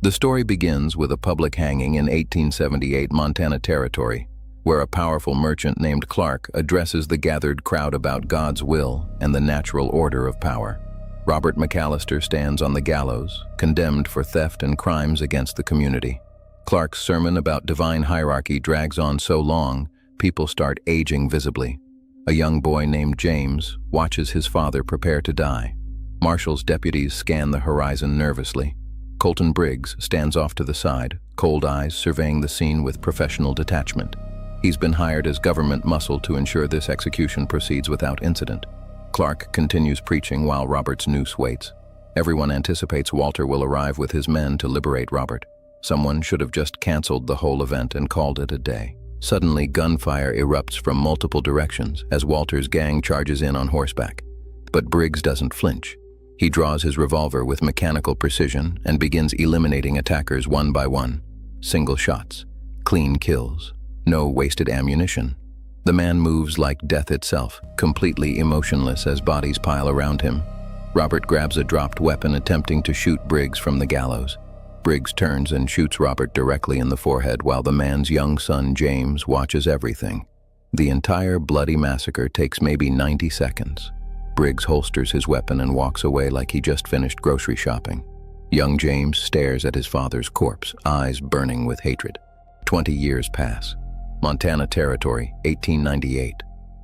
The story begins with a public hanging in 1878 Montana Territory, where a powerful merchant named Clark addresses the gathered crowd about God's will and the natural order of power. Robert McAllister stands on the gallows, condemned for theft and crimes against the community. Clark's sermon about divine hierarchy drags on so long, people start aging visibly. A young boy named James watches his father prepare to die. Marshall's deputies scan the horizon nervously. Colton Briggs stands off to the side, cold eyes surveying the scene with professional detachment. He's been hired as government muscle to ensure this execution proceeds without incident. Clark continues preaching while Robert's noose waits. Everyone anticipates Walter will arrive with his men to liberate Robert. Someone should have just canceled the whole event and called it a day. Suddenly, gunfire erupts from multiple directions as Walter's gang charges in on horseback. But Briggs doesn't flinch. He draws his revolver with mechanical precision and begins eliminating attackers one by one. Single shots, clean kills, no wasted ammunition. The man moves like death itself, completely emotionless as bodies pile around him. Robert grabs a dropped weapon, attempting to shoot Briggs from the gallows. Briggs turns and shoots Robert directly in the forehead while the man's young son, James, watches everything. The entire bloody massacre takes maybe 90 seconds. Briggs holsters his weapon and walks away like he just finished grocery shopping. Young James stares at his father's corpse, eyes burning with hatred. 20 years pass. Montana Territory, 1898.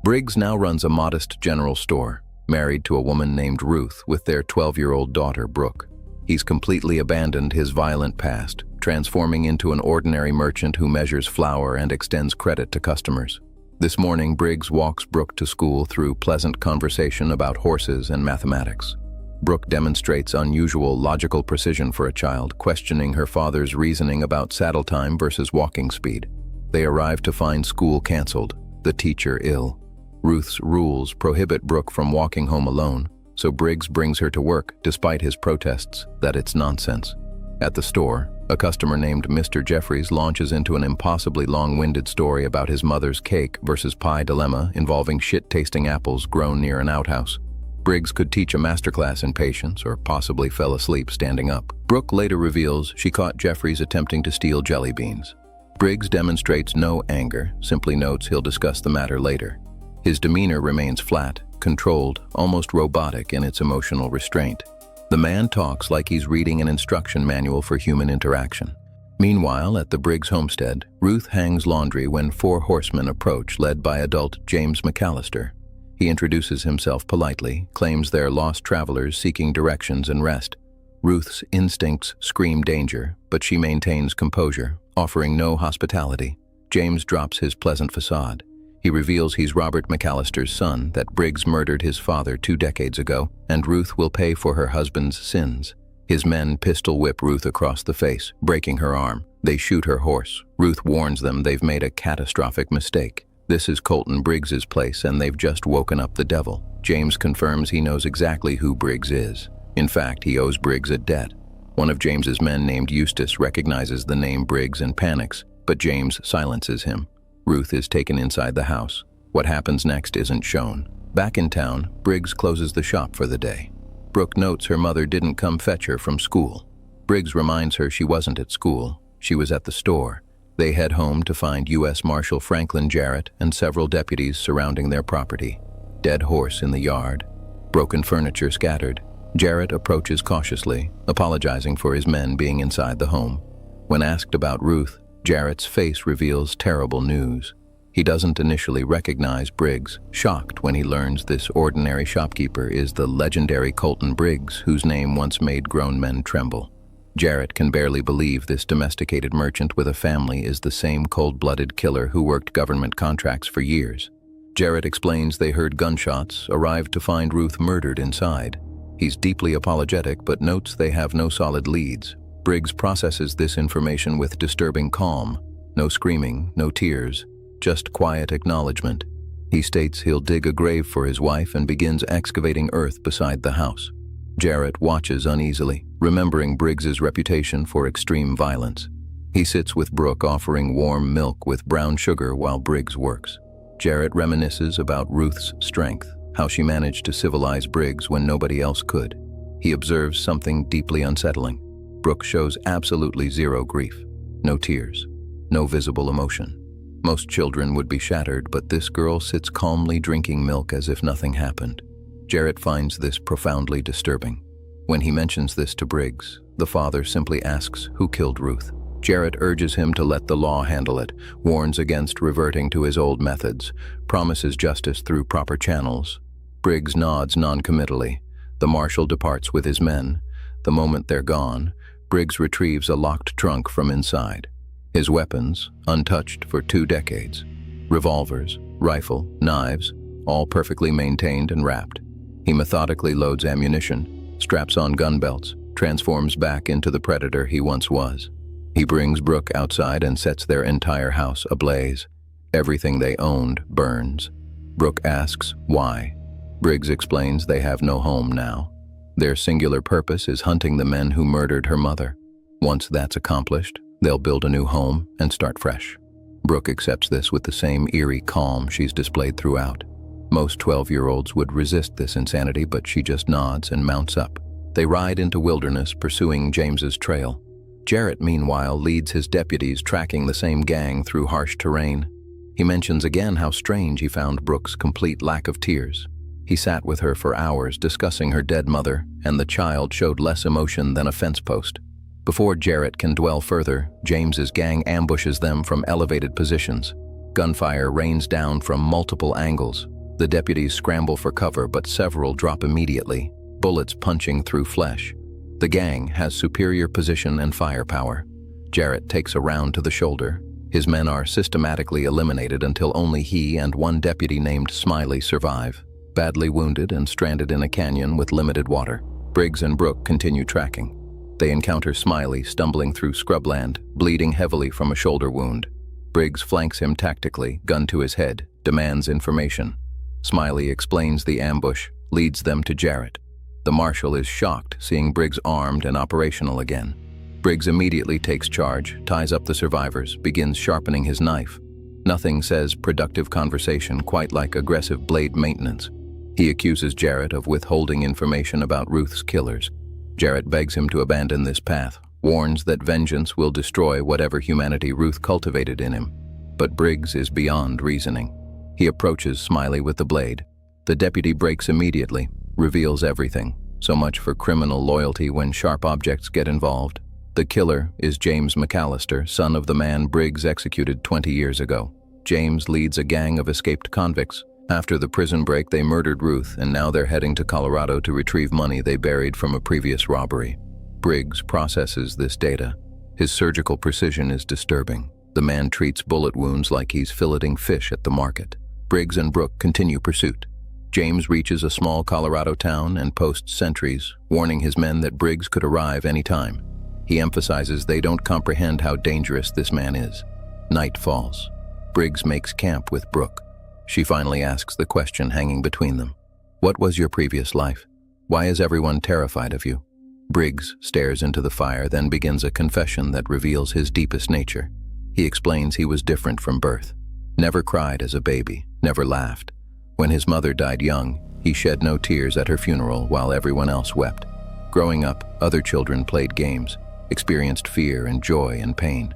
Briggs now runs a modest general store, married to a woman named Ruth with their 12-year-old daughter, Brooke. He's completely abandoned his violent past, transforming into an ordinary merchant who measures flour and extends credit to customers. This morning, Briggs walks Brooke to school through pleasant conversation about horses and mathematics. Brooke demonstrates unusual logical precision for a child, questioning her father's reasoning about saddle time versus walking speed. They arrive to find school canceled, the teacher ill. Ruth's rules prohibit Brooke from walking home alone, so Briggs brings her to work despite his protests that it's nonsense. At the store, a customer named Mr. Jeffries launches into an impossibly long-winded story about his mother's cake versus pie dilemma involving shit-tasting apples grown near an outhouse. Briggs could teach a masterclass in patience or possibly fell asleep standing up. Brooke later reveals she caught Jeffries attempting to steal jelly beans. Briggs demonstrates no anger, simply notes he'll discuss the matter later. His demeanor remains flat, controlled, almost robotic in its emotional restraint. The man talks like he's reading an instruction manual for human interaction. Meanwhile, at the Briggs homestead, Ruth hangs laundry when 4 horsemen approach, led by adult James McAllister. He introduces himself politely, claims they're lost travelers seeking directions and rest. Ruth's instincts scream danger, but she maintains composure, offering no hospitality. James drops his pleasant facade. He reveals he's Robert McAllister's son, that Briggs murdered his father 2 decades ago, and Ruth will pay for her husband's sins. His men pistol whip Ruth across the face, breaking her arm. They shoot her horse. Ruth warns them they've made a catastrophic mistake. This is Colton Briggs's place, and they've just woken up the devil. James confirms he knows exactly who Briggs is. In fact, he owes Briggs a debt. One of James's men named Eustace recognizes the name Briggs and panics, but James silences him. Ruth is taken inside the house. What happens next isn't shown. Back in town, Briggs closes the shop for the day. Brooke notes her mother didn't come fetch her from school. Briggs reminds her she wasn't at school. She was at the store. They head home to find U.S. Marshal Franklin Jarrett and several deputies surrounding their property. Dead horse in the yard. Broken furniture scattered. Jarrett approaches cautiously, apologizing for his men being inside the home. When asked about Ruth, Jarrett's face reveals terrible news. He doesn't initially recognize Briggs, shocked when he learns this ordinary shopkeeper is the legendary Colton Briggs, whose name once made grown men tremble. Jarrett can barely believe this domesticated merchant with a family is the same cold-blooded killer who worked government contracts for years. Jarrett explains they heard gunshots, arrived to find Ruth murdered inside. He's deeply apologetic but notes they have no solid leads. Briggs processes this information with disturbing calm. No screaming, no tears, just quiet acknowledgement. He states he'll dig a grave for his wife and begins excavating earth beside the house. Jarrett watches uneasily, remembering Briggs's reputation for extreme violence. He sits with Brooke, offering warm milk with brown sugar while Briggs works. Jarrett reminisces about Ruth's strength, how she managed to civilize Briggs when nobody else could. He observes something deeply unsettling. Brooke shows absolutely zero grief, no tears, no visible emotion. Most children would be shattered, but this girl sits calmly drinking milk as if nothing happened. Jarrett finds this profoundly disturbing. When he mentions this to Briggs, the father simply asks who killed Ruth. Jarrett urges him to let the law handle it, warns against reverting to his old methods, promises justice through proper channels. Briggs nods non-committally. The marshal departs with his men. The moment they're gone, Briggs retrieves a locked trunk from inside. His weapons, untouched for 2 decades. Revolvers, rifle, knives, all perfectly maintained and wrapped. He methodically loads ammunition, straps on gun belts, transforms back into the predator he once was. He brings Brooke outside and sets their entire house ablaze. Everything they owned burns. Brooke asks why. Briggs explains they have no home now. Their singular purpose is hunting the men who murdered her mother. Once that's accomplished, they'll build a new home and start fresh. Brooke accepts this with the same eerie calm she's displayed throughout. Most 12-year-olds would resist this insanity, but she just nods and mounts up. They ride into wilderness, pursuing James's trail. Jarrett, meanwhile, leads his deputies, tracking the same gang through harsh terrain. He mentions again how strange he found Brooke's complete lack of tears. He sat with her for hours discussing her dead mother, and the child showed less emotion than a fence post. Before Jarrett can dwell further, James's gang ambushes them from elevated positions. Gunfire rains down from multiple angles. The deputies scramble for cover, but several drop immediately, bullets punching through flesh. The gang has superior position and firepower. Jarrett takes a round to the shoulder. His men are systematically eliminated until only he and one deputy named Smiley survive, badly wounded and stranded in a canyon with limited water. Briggs and Brooke continue tracking. They encounter Smiley stumbling through scrubland, bleeding heavily from a shoulder wound. Briggs flanks him tactically, gun to his head, demands information. Smiley explains the ambush, leads them to Jarrett. The marshal is shocked, seeing Briggs armed and operational again. Briggs immediately takes charge, ties up the survivors, begins sharpening his knife. Nothing says productive conversation quite like aggressive blade maintenance. He accuses Jarrett of withholding information about Ruth's killers. Jarrett begs him to abandon this path, warns that vengeance will destroy whatever humanity Ruth cultivated in him. But Briggs is beyond reasoning. He approaches Smiley with the blade. The deputy breaks immediately, reveals everything. So much for criminal loyalty when sharp objects get involved. The killer is James McAllister, son of the man Briggs executed 20 years ago. James leads a gang of escaped convicts. After the prison break, they murdered Ruth, and now they're heading to Colorado to retrieve money they buried from a previous robbery. Briggs processes this data. His surgical precision is disturbing. The man treats bullet wounds like he's filleting fish at the market. Briggs and Brooke continue pursuit. James reaches a small Colorado town and posts sentries, warning his men that Briggs could arrive any time. He emphasizes they don't comprehend how dangerous this man is. Night falls. Briggs makes camp with Brooke. She finally asks the question hanging between them. What was your previous life? Why is everyone terrified of you? Briggs stares into the fire, then begins a confession that reveals his deepest nature. He explains he was different from birth. Never cried as a baby, never laughed. When his mother died young, he shed no tears at her funeral while everyone else wept. Growing up, other children played games, experienced fear and joy and pain.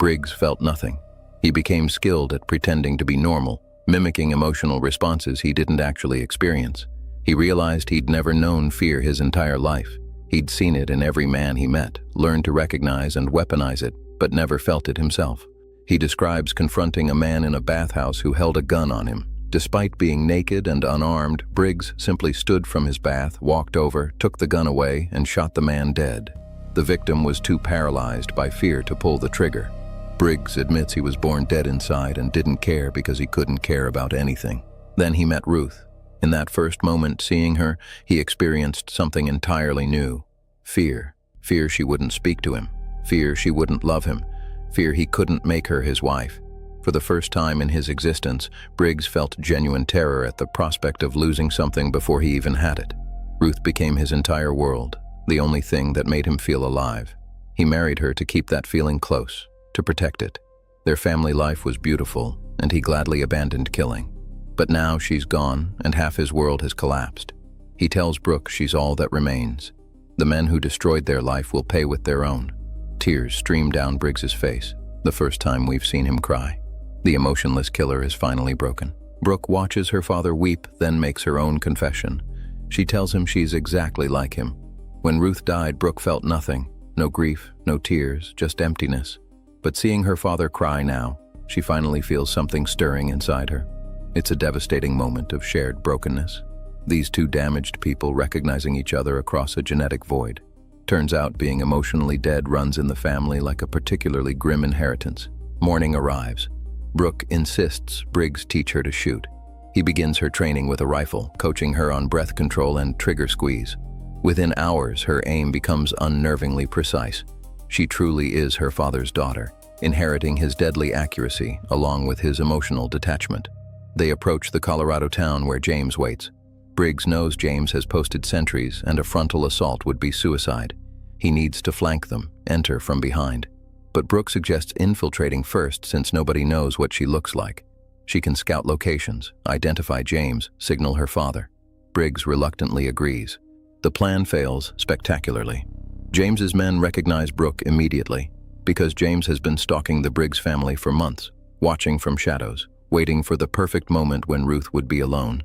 Briggs felt nothing. He became skilled at pretending to be normal, mimicking emotional responses he didn't actually experience. He realized he'd never known fear his entire life. He'd seen it in every man he met, learned to recognize and weaponize it, but never felt it himself. He describes confronting a man in a bathhouse who held a gun on him. Despite being naked and unarmed, Briggs simply stood from his bath, walked over, took the gun away, and shot the man dead. The victim was too paralyzed by fear to pull the trigger. Briggs admits he was born dead inside and didn't care because he couldn't care about anything. Then he met Ruth. In that first moment, seeing her, he experienced something entirely new. Fear. Fear she wouldn't speak to him. Fear she wouldn't love him. Fear he couldn't make her his wife. For the first time in his existence, Briggs felt genuine terror at the prospect of losing something before he even had it. Ruth became his entire world, the only thing that made him feel alive. He married her to keep that feeling close, to protect it. Their family life was beautiful, and he gladly abandoned killing. But now she's gone, and half his world has collapsed. He tells Brooke she's all that remains. The men who destroyed their life will pay with their own. Tears stream down Briggs's face, the first time we've seen him cry. The emotionless killer is finally broken. Brooke watches her father weep, then makes her own confession. She tells him she's exactly like him. When Ruth died, Brooke felt nothing. No grief, no tears, just emptiness. But seeing her father cry now, she finally feels something stirring inside her. It's a devastating moment of shared brokenness. These two damaged people recognizing each other across a genetic void. Turns out being emotionally dead runs in the family like a particularly grim inheritance. Morning arrives. Brooke insists Briggs teach her to shoot. He begins her training with a rifle, coaching her on breath control and trigger squeeze. Within hours, her aim becomes unnervingly precise. She truly is her father's daughter, inheriting his deadly accuracy along with his emotional detachment. They approach the Colorado town where James waits. Briggs knows James has posted sentries and a frontal assault would be suicide. He needs to flank them, enter from behind. But Brooke suggests infiltrating first since nobody knows what she looks like. She can scout locations, identify James, signal her father. Briggs reluctantly agrees. The plan fails spectacularly. James's men recognize Brooke immediately because James has been stalking the Briggs family for months, watching from shadows, waiting for the perfect moment when Ruth would be alone.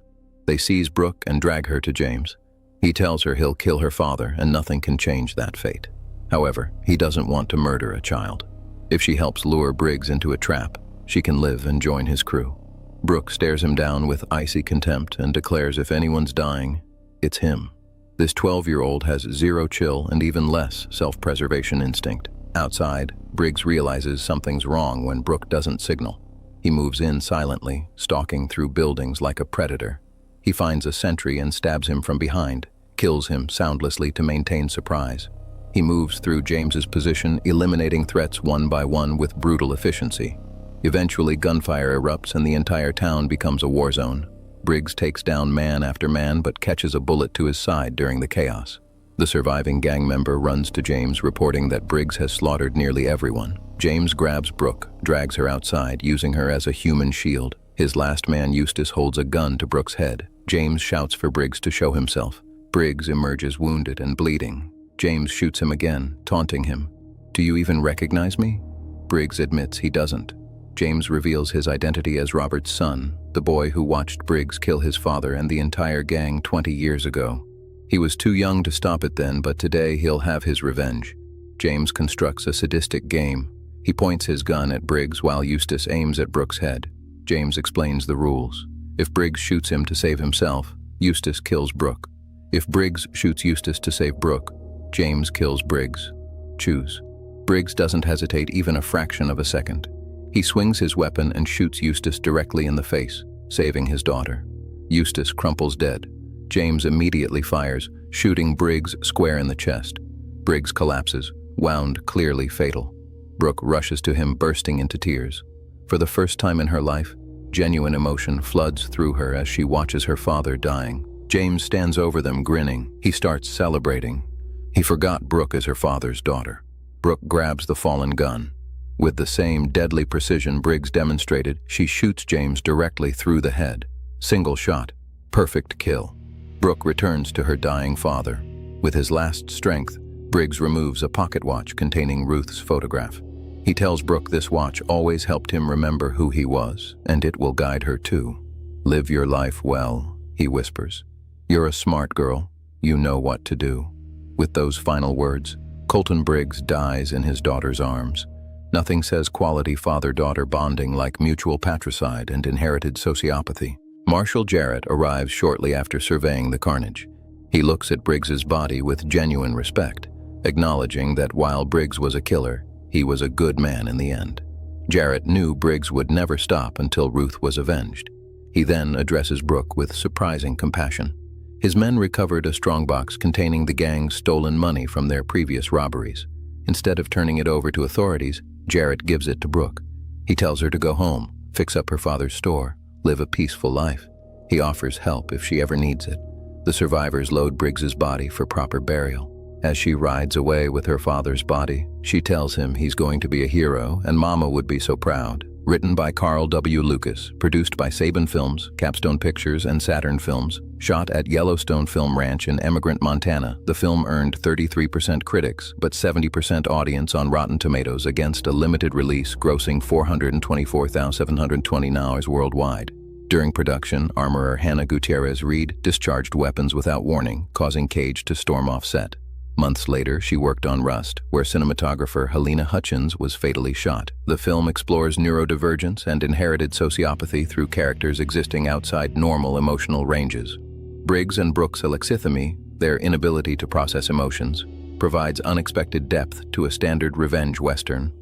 They seize Brooke and drag her to James. He tells her he'll kill her father and nothing can change that fate. However, he doesn't want to murder a child. If she helps lure Briggs into a trap, she can live and join his crew. Brooke stares him down with icy contempt and declares if anyone's dying, it's him. This 12-year-old has zero chill and even less self-preservation instinct. Outside, Briggs realizes something's wrong when Brooke doesn't signal. He moves in silently, stalking through buildings like a predator. He finds a sentry and stabs him from behind, kills him soundlessly to maintain surprise. He moves through James's position, eliminating threats one by one with brutal efficiency. Eventually, gunfire erupts and the entire town becomes a war zone. Briggs takes down man after man but catches a bullet to his side during the chaos. The surviving gang member runs to James, reporting that Briggs has slaughtered nearly everyone. James grabs Brooke, drags her outside, using her as a human shield. His last man, Eustace, holds a gun to Brooke's head. James shouts for Briggs to show himself. Briggs emerges wounded and bleeding. James shoots him again, taunting him. "Do you even recognize me?" Briggs admits he doesn't. James reveals his identity as Robert's son, the boy who watched Briggs kill his father and the entire gang 20 years ago. He was too young to stop it then, but today he'll have his revenge. James constructs a sadistic game. He points his gun at Briggs while Eustace aims at Brooke's head. James explains the rules. If Briggs shoots him to save himself, Eustace kills Brooke. If Briggs shoots Eustace to save Brooke, James kills Briggs. Choose. Briggs doesn't hesitate even a fraction of a second. He swings his weapon and shoots Eustace directly in the face, saving his daughter. Eustace crumples dead. James immediately fires, shooting Briggs square in the chest. Briggs collapses, wound clearly fatal. Brooke rushes to him, bursting into tears. For the first time in her life, genuine emotion floods through her as she watches her father dying. James stands over them, grinning. He starts celebrating. He forgot Brooke is her father's daughter. Brooke grabs the fallen gun. With the same deadly precision Briggs demonstrated, she shoots James directly through the head. Single shot. Perfect kill. Brooke returns to her dying father. With his last strength, Briggs removes a pocket watch containing Ruth's photograph. He tells Brooke this watch always helped him remember who he was, and it will guide her too. "Live your life well," he whispers. "You're a smart girl. You know what to do." With those final words, Colton Briggs dies in his daughter's arms. Nothing says quality father-daughter bonding like mutual patricide and inherited sociopathy. Marshal Jarrett arrives shortly after surveying the carnage. He looks at Briggs's body with genuine respect, acknowledging that while Briggs was a killer, he was a good man in the end. Jarrett knew Briggs would never stop until Ruth was avenged. He then addresses Brooke with surprising compassion. His men recovered a strongbox containing the gang's stolen money from their previous robberies. Instead of turning it over to authorities, Jarrett gives it to Brooke. He tells her to go home, fix up her father's store, live a peaceful life. He offers help if she ever needs it. The survivors load Briggs's body for proper burial. As she rides away with her father's body, she tells him he's going to be a hero and Mama would be so proud. Written by Carl W. Lucas, produced by Saban Films, Capstone Pictures, and Saturn Films, shot at Yellowstone Film Ranch in Emigrant, Montana, the film earned 33% critics but 70% audience on Rotten Tomatoes against a limited release grossing $424,720 worldwide. During production, armorer Hannah Gutierrez Reed discharged weapons without warning, causing Cage to storm off set. Months later, she worked on Rust, where cinematographer Helena Hutchins was fatally shot. The film explores neurodivergence and inherited sociopathy through characters existing outside normal emotional ranges. Briggs and Brooke's alexithemy, their inability to process emotions, provides unexpected depth to a standard revenge western.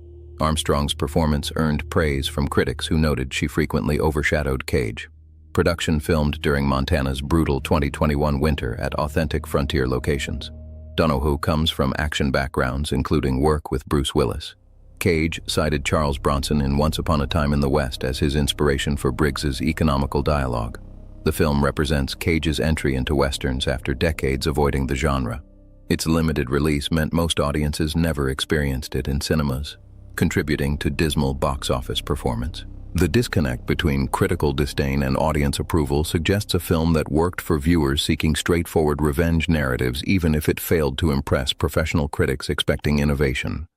Armstrong's performance earned praise from critics who noted she frequently overshadowed Cage. Production filmed during Montana's brutal 2021 winter at authentic frontier locations. Donohue comes from action backgrounds, including work with Bruce Willis. Cage cited Charles Bronson in Once Upon a Time in the West as his inspiration for Briggs's economical dialogue. The film represents Cage's entry into westerns after decades avoiding the genre. Its limited release meant most audiences never experienced it in cinemas, contributing to dismal box office performance. The disconnect between critical disdain and audience approval suggests a film that worked for viewers seeking straightforward revenge narratives even if it failed to impress professional critics expecting innovation.